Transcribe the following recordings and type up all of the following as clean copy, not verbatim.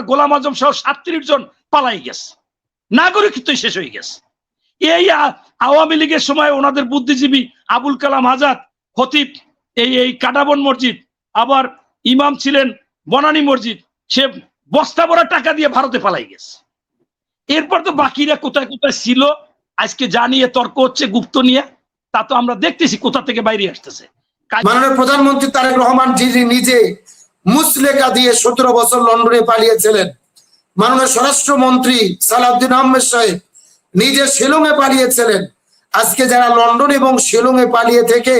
গোলাম আজম সহ 37 জন পালাই গেছে, নাগরিকত্বই শেষ হয়ে গেছে। এই আওয়ামী লীগের সময় ওনাদের বুদ্ধিজীবী আবুল কালাম আজাদ, খতিব এই কাটাবন মসজিদ, আবার ইমাম ছিলেন বনানী মসজিদ, সে বস্তা ভরা টাকা দিয়ে ভারতে পালাই গেছে। এরপর তো বাকিরা কোথায় কোথায় ছিল, আজকে জানিয়ে তর্ক হচ্ছে গুপ্ত নিয়ে, তা তো আমরা দেখতেছি কোথা থেকে বাইরে আসতেছে। মাননীয় প্রধানমন্ত্রী তারেক রহমান যিনি নিজে মুসলেকা দিয়ে 17 বছর লন্ডনে পালিয়েছিলেন, মাননীয় স্বরাষ্ট্রমন্ত্রী সালাউদ্দিন আহমেদ সাহেব নিজে শিলংয়ে পালিয়েছিলেন। আজকে যারা লন্ডন এবং শিলংয়ে পালিয়ে থেকে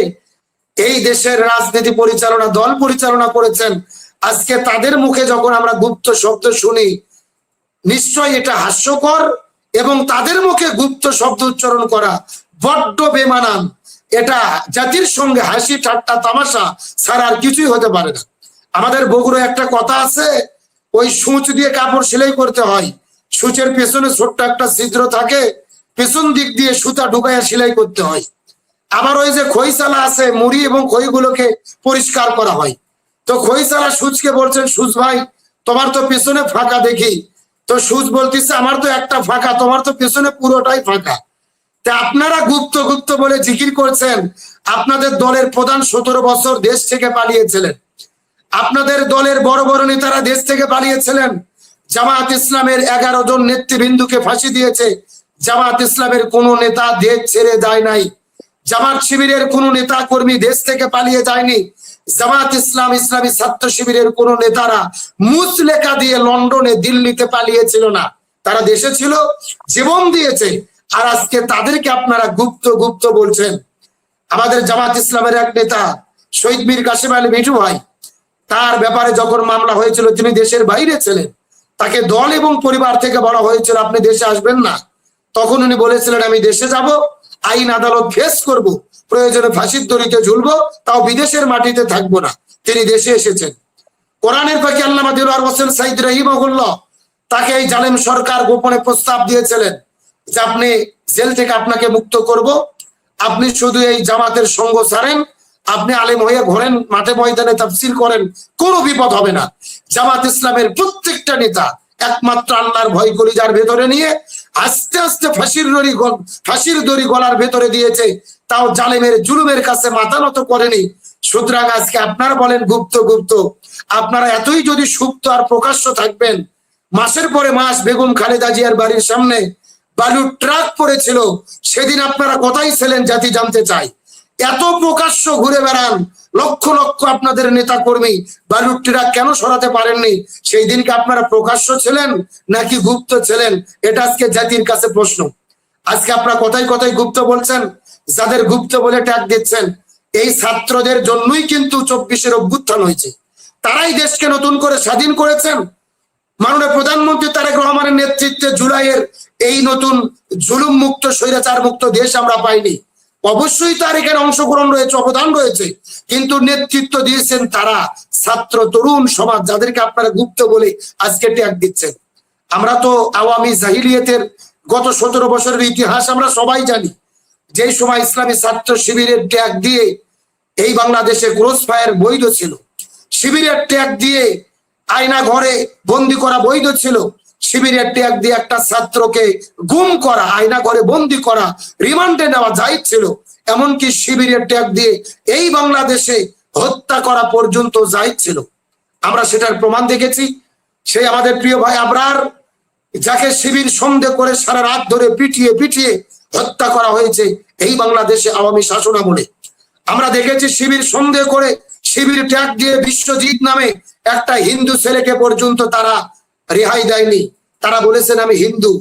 এই দেশের রাজনীতি পরিচালনা, দল পরিচালনা করেছেন, আজকে তাদের মুখে যখন আমরা গুপ্ত শব্দ শুনি, নিশ্চয় এটা হাস্যকর, এবং তাদের মুখে গুপ্ত শব্দ উচ্চারণ করা বড্ড বেমানান। এটা জাতির সঙ্গে হাসি ঠাট্টা তামাশা ছাড়া আর কিছুই হতে পারে না। আমাদের বগুড়ায় একটা কথা আছে, ওই সূচ দিয়ে কাপড় সেলাই করতে হয়, সূচের পেছনে ছোট্ট একটা ছিদ্র থাকে, পেছন দিক দিয়ে সুতা ঢুকাইয়া সেলাই করতে হয়। আবার ওই যে খইচালা আছে, মুড়ি এবং খইগুলোকে পরিষ্কার করা হয়। তো খইচালা সূচকে বলছেন, সূচ ভাই তোমার তো পেছনে ফাঁকা দেখি। তো সূচ বলতেছে, আমার তো একটা ফাঁকা, তোমার তো পেছনে পুরোটাই ফাঁকা। তা আপনারা গুপ্ত গুপ্ত বলে জিকির করছেন, আপনাদের দলের প্রধান 17 বছর দেশ থেকে পালিয়েছিলেন, আপনাদের দলের বড় বড় নেতারা দেশ থেকে পালিয়েছিলেন। জামায়াত ইসলামের 11 জন নেতৃবৃন্দকে ফাঁসি দিয়েছে, জামায়াত ইসলামের কোন নেতা দেশ ছেড়ে যায় নাই, জামাত শিবিরের কোন নেতা কর্মী দেশ থেকে পালিয়ে যায়নি, জামাত ইসলাম ইসলামী ছাত্র শিবিরের কোন নেতারা মুসলেকা দিয়ে লন্ডনে দিল্লিতে পালিয়েছিল না, তারা দেশে ছিল, জীবন দিয়েছে। আর আজকে তাদেরকে আপনারা গুপ্ত গুপ্ত বলছেন। আমাদের জামাত ইসলামের এক নেতা শহীদ মীর কাসেম আলী মিঠু ভাই, তার ব্যাপারে যখন মামলা হয়েছিল, তিনি দেশের বাইরে ছিলেন, তাকে দল এবং পরিবার থেকে বলা হয়েছিল আপনি দেশে আসবেন না। তখন উনি বলেছিলেন আমি দেশে যাব, আইন আদালত ফেস করব, প্রয়োজনে ফাঁসির দড়িতে ঝুলবো, তাও বিদেশের মাটিতে থাকবো না। তিনি দেশে এসেছেন। কোরআনের পাখি আল্লামা দিলওয়ার হোসেন সাইদ রাহিমাহুল্লাহ, তাকে এই জালেম সরকার গোপনে প্রস্তাব দিয়েছিলেন যে আপনি জেল থেকে আপনাকে মুক্ত করব, আপনি শুধু এই জামাতের সঙ্গ ছাড়েন, আপনি আলেম হয়ে ঘোরেন, মাঠে ময়দানে তাফসীর করেন, কোনো বিপদ হবে না। জামাত ইসলামের প্রত্যেকটা নেতা একমাত্র আল্লাহর ভয় কলিজার ভেতরে নিয়ে আস্তে আস্তে ফাঁসির দড়ি গলার ভেতরে দিয়েছে, তাও জালেমের জুলুমের কাছে মাথা নত করেনি। সুতরাং আজকে আপনারা বলেন গুপ্ত গুপ্ত, আপনারা এতই যদি সুপ্ত আর প্রকাশ্য থাকবেন, মাসের পরে মাস বেগম খালেদা জিয়ার বাড়ির সামনে বালুর ট্রাক পড়েছিল, সেদিন আপনারা কোথায় ছিলেন জাতি জানতে চায়। এত প্রকাশ্য ঘুরে বেড়ান, লক্ষ লক্ষ আপনাদের নেতা কর্মী বালুর ট্রাক কেন সরাতে পারেননি? সেই দিনকে আপনারা প্রকাশ্য ছিলেন নাকি গুপ্ত ছিলেন? এটা আজকে জাতির কাছে প্রশ্ন। আজকে আপনারা কোথায় কোথায় গুপ্ত বলছেন, যাদের গুপ্ত বলে ট্যাগ দিচ্ছেন, এই ছাত্রদের জন্যই কিন্তু 24-এর অভ্যুত্থান হয়েছে, তারাই দেশকে নতুন করে স্বাধীন করেছেন। মাননীয় প্রধানমন্ত্রী তারেক রহমানের নেতৃত্বে জুলাইয়ের এই নতুন জুলুম মুক্ত স্বৈরাচার মুক্ত দেশ আমরা পাইনি। অবশ্যই তার এখানে অংশগ্রহণ রয়েছে, অবদান রয়েছে, কিন্তু নেতৃত্ব দিয়েছেন তারা, ছাত্র তরুণ সমাজ, যাদেরকে আপনারা গুপ্ত বলে আজকে ট্যাগ দিচ্ছেন। আমরা তো আওয়ামী জাহিলিয়াতের গত 17 বছরের ইতিহাস আমরা সবাই জানি। যেই সময় ইসলামী ছাত্র শিবিরের ট্যাগ দিয়ে এই বাংলাদেশে ক্রস ফায়ার বৈধ ছিল, শিবিরের ট্যাগ দিয়ে আয়না ঘরে বন্দি করা বৈধ ছিল, শিবিরের ট্যাগ দিয়ে একটা ছাত্রকে গুম করা, আয়না ঘরে বন্দি করা, রিমান্ডে নেওয়া জায়েজ ছিল, এমনকি শিবিরের ট্যাগ দিয়ে এই বাংলাদেশে হত্যা করা পর্যন্ত জায়েজ ছিল। আমরা সেটার প্রমাণ দেখেছি। সেই আমাদের প্রিয় ভাই আবরার, যাকে শিবির সন্দেহ করে সারা রাত ধরে পিটিয়ে পিটিয়ে হত্যা করা হয়েছে এই বাংলাদেশে আওয়ামী শাসনামলে। আমরা দেখেছি শিবির সন্দেহ করে, শিবির ট্যাগ দিয়ে বিশ্বজিৎ নামে একটা হিন্দু ছেলেকে পর্যন্ত তারা রেহাই দেয়নি। তারা বলেছেন আমি হিন্দু,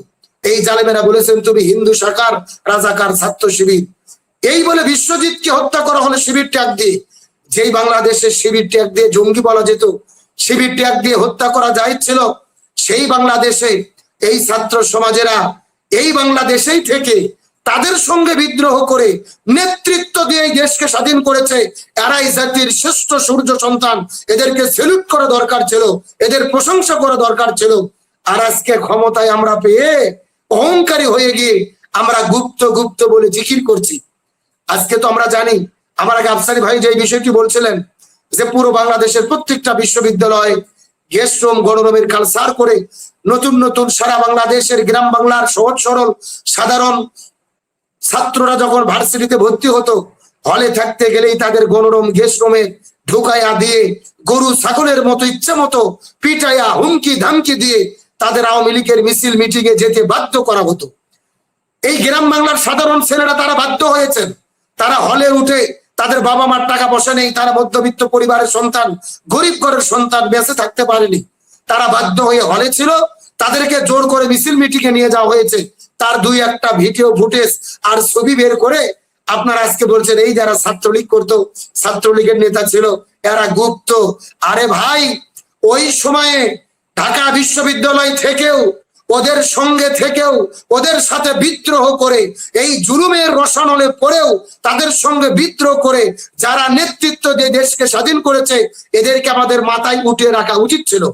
এই জালেমেরা বলেছেন তুমি হিন্দু শাখার রাজাকার ছাত্র শিবির, এই বলে বিশ্বজিৎকে হত্যা করা হলো শিবির ট্যাগ দিয়ে। যেই বাংলাদেশে শিবির ট্যাগ দিয়ে জঙ্গি বলা যেত, শিবির ট্যাগ দিয়ে হত্যা করা জায়েজ ছিল, সেই বাংলাদেশে এই ছাত্র সমাজেরা এই বাংলাদেশেই থেকে তাদের সঙ্গে বিদ্রোহ করে নেতৃত্ব দিয়ে এই দেশকে স্বাধীন করেছে। এরাই জাতির শ্রেষ্ঠ সূর্য সন্তান, এদেরকে সেলুট করা দরকার ছিল, এদের প্রশংসা করা দরকার ছিল। আর আজকে ক্ষমতায় আমরা পেয়ে অহংকারী হয়ে গিয়ে আমরা গুপ্ত গুপ্ত বলে জিকির করছি। আজকে তো আমরা জানি, আমার আগে আফসারি ভাই যে বিষয়টি বলছিলেন যে পুরো বাংলাদেশের প্রত্যেকটা বিশ্ববিদ্যালয় গেস্ট রুম গণরুমের কালচার করে নতুন নতুন সারা বাংলাদেশের গ্রাম বাংলার সহজ সরল সাধারণ ছাত্ররা যখন ভার্সিটিতে ভর্তি হতো, হলে থাকতে গেলেই তাদের গণরুম গেস্ট রুমে ঢুকাইয়া দিয়ে গরু ছাগলের মতো ইচ্ছা মতো পিটাইয়া হুমকি ধামকি দিয়ে তাদের আওয়ামী লীগের মিছিল মিটিং এ যেতে বাধ্য করা হতো। এই গ্রাম বাংলার সাধারণ ছেলেরা তারা বাধ্য হয়েছেন, তারা হলে উঠে তাদের বাবা মার টাকা পয়সা নেই, তারা মধ্যবিত্ত পরিবারের সন্তান, গরিব ঘরের সন্তান, বেঁচে থাকতে পারেনি, তারা বাধ্য হয়ে হলে ছিল, তাদেরকে জোর করে মিছিল মিটিং এ নিয়ে যাওয়া হয়েছে। তার দুই একটা ভিডিও ফুটেজ আর ছবি বের করে আপনারা আজকে বলছেন এই যারা ছাত্রলীগ করতো, ছাত্রলীগের নেতা ছিল, এরা গুপ্ত। আরে ভাই, ওই সময়ে ঢাকা বিশ্ববিদ্যালয় থেকেও ওদের সঙ্গে থেকেও ওদের সাথে বিদ্রোহ করে এই জুলুমের রসানলে পড়েও তাদের সঙ্গে বিদ্রোহ করে যারা নেতৃত্ব দিয়ে দেশকে স্বাধীন করেছে, এদেরকে আমাদের মাথায় উঠিয়ে রাখা উচিত ছিল,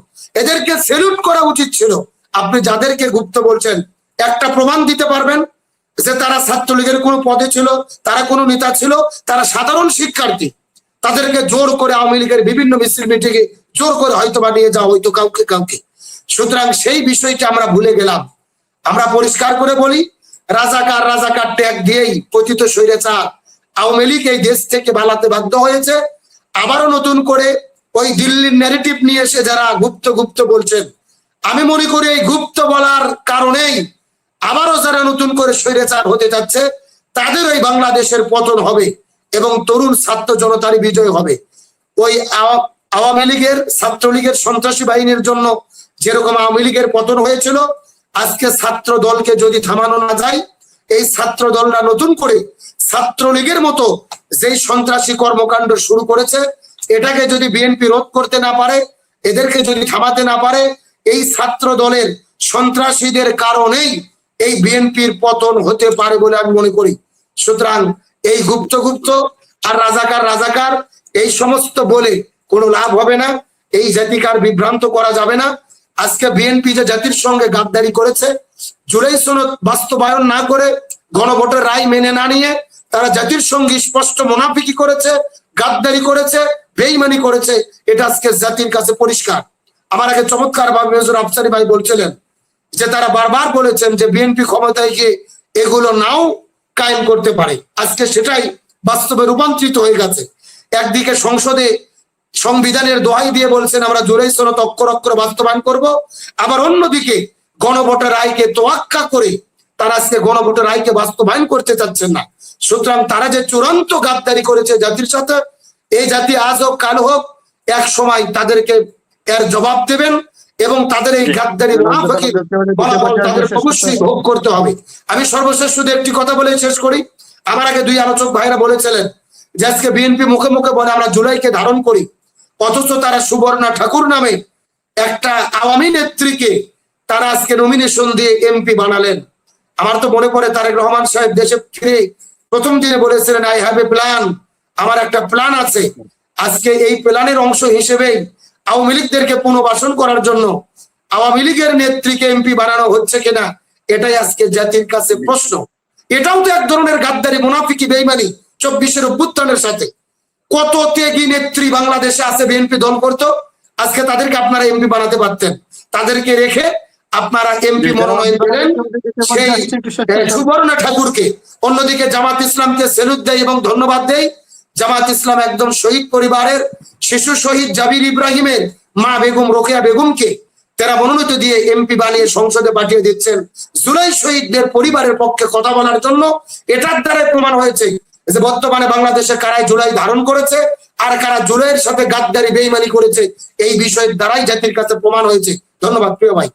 এদেরকে সেলুট করা উচিত ছিল। আপনি যাদেরকে গুপ্ত বলছেন, একটা প্রমাণ দিতে পারবেন যে তারা ছাত্রলীগের কোনো পদে ছিল, তারা কোনো নেতা ছিল? তারা সাধারণ শিক্ষার্থী, তাদেরকে জোর করে আওয়ামী লীগের বিভিন্ন মিছিল মিটিংয়ে জোর করে হয়তো বা নিয়ে যাওয়া হয়তো কাউকে কাউকে। সুতরাং সেই বিষয়টা আমরা ভুলে গেলাম। আমরা পরিষ্কার করে বলি, রাজাকার রাজাকার ট্যাগ দিয়েই পতিত স্বৈরাচার আওয়ামী লীগ এই দেশ থেকে পালাতে বাধ্য হয়েছে। আবারও নতুন করে ওই দিল্লির ন্যারেটিভ নিয়ে এসে যারা গুপ্ত গুপ্ত বলছেন, আমি মনে করি এই গুপ্ত বলার কারণেই আবারও যারা নতুন করে স্বৈরাচার হতে যাচ্ছে তাদের ওই বাংলাদেশের পতন হবে এবং তরুণ ছাত্র জনতারই বিজয় হবে। ওই আওয়ামী লীগের ছাত্রলীগের সন্ত্রাসী বাহিনীর জন্য যেরকম আওয়ামী লীগের পতন হয়েছিল, আজকে ছাত্র দলকে যদি থামানো না যায়, এই ছাত্র দলরা নতুন করে ছাত্রলীগের মতো যেই সন্ত্রাসী কর্মকাণ্ড শুরু করেছে, এটাকে যদি বিএনপি রোধ করতে না পারে, এদেরকে যদি থামাতে না পারে, এই ছাত্র দলের সন্ত্রাসীদের কারণেই এই বিএনপির পতন হতে পারে বলে আমি মনে করি। সুতরাং এই গুপ্ত গুপ্ত আর রাজাকার রাজাকার এই সমস্ত বলে কোনো লাভ হবে না, এই জাতিকার বিভ্রান্ত করা যাবে না। আজকে বিএনপি যে জাতির সঙ্গে গাদ্দারি করেছে, জুলাই সনদ বাস্তবায়ন না করে গণভোটের রায় মেনে না নিয়ে তারা জাতির সঙ্গে স্পষ্ট মুনাফিকি করেছে, গাদ্দারি করেছে, বেঈমানি করেছে, এটা আজকে জাতির কাছে পরিষ্কার। আমার আগে চমৎকার ভাবে মেজর আফসারি ভাই বলছিলেন যে তারা বারবার বলেছেন যে বিএনপি ক্ষমতায় গিয়ে এগুলো নাও কায়েম করতে পারে, আজকে সেটাই বাস্তবে রূপান্তরিত হয়ে গেছে। একদিকে সংসদে সংবিধানের দোহাই দিয়ে বলছেন আমরা জুলাই সনদ অক্ষর অক্ষর বাস্তবায়ন করব, আবার অন্যদিকে গণভোটের রায়কে তোয়াক্কা করে তারা আজকে গণভোটের রায়কে বাস্তবায়ন করতে চাচ্ছেন না। সুতরাং তারা যে চূড়ান্ত গাদ্দারি করেছে জাতির সাথে, এই জাতি আজ হোক কাল হোক এক সময় তাদেরকে এর জবাব দেবেন এবং তাদের এই গাদ্দারি মুনাফিকির ফলাফল তাদের অবশ্যই ভোগ করতে হবে। আমি সর্বশেষ শুধু একটি কথা বলে শেষ করি। আমার আগে দুই আলোচক ভাইরা বলেছিলেন যে আজকে বিএনপি মুখে মুখে বলে আমরা জুলাইকে ধারণ করি, অথচ তারা সুবর্ণা ঠাকুর নামে একটা আওয়ামী নেত্রীকে তারা আজকে নমিনেশন দিয়ে এমপি বানালেন। আমার তো মনে পড়ে তারেক রহমান সাহেব দেশে ফিরে প্রথম দিনে বলেছিলেন আই হ্যাভ এ প্ল্যান, আমার একটা প্ল্যান আছে। আজকে এই প্ল্যানের অংশ হিসেবেই আওয়ামী লীগদেরকে পুনর্বাসন করার জন্য আওয়ামী লীগের নেত্রীকে এমপি বানানো হচ্ছে কিনা, এটাই আজকে জাতির কাছে প্রশ্ন। এটাও তো এক ধরনের গাদ্দারি মুনাফিকি বেঈমানি 24-এর অভ্যুত্থানের সাথে। কত ত্যাগী নেত্রী বাংলাদেশে আছে বিএনপি দল করতো, আজকে তাদেরকে আপনারা এমপি বানাতে পারতেন। তাদেরকে রেখে আপনারা এমপি মনোনয়ন দিলেন সেই সুবর্ণা ঠাকুরকে। অন্যদিকে জামাত ইসলামকে সেলুট দেয় এবং ধন্যবাদ দেয়। জামাত ইসলাম একদম শহীদ পরিবারের শিশু শহীদ জাবির ইব্রাহিমের মা বেগম রোকেয়া বেগমকে তারা মনোনীত দিয়ে এমপি বানিয়ে সংসদে পাঠিয়ে দিচ্ছেন জুলাই শহীদদের পরিবারের পক্ষে কথা বলার জন্য। এটার দ্বারা প্রমাণ হয়েছে যে বর্তমানে বাংলাদেশে কারাই জুলাই ধারণ করেছে আর কারা জুলাইয়ের সাথে গাদ্দারি বেঈমানি করেছে, এই বিষয়ের দ্বারাই জাতির কাছে প্রমাণ হয়েছে। ধন্যবাদ প্রিয় ভাই।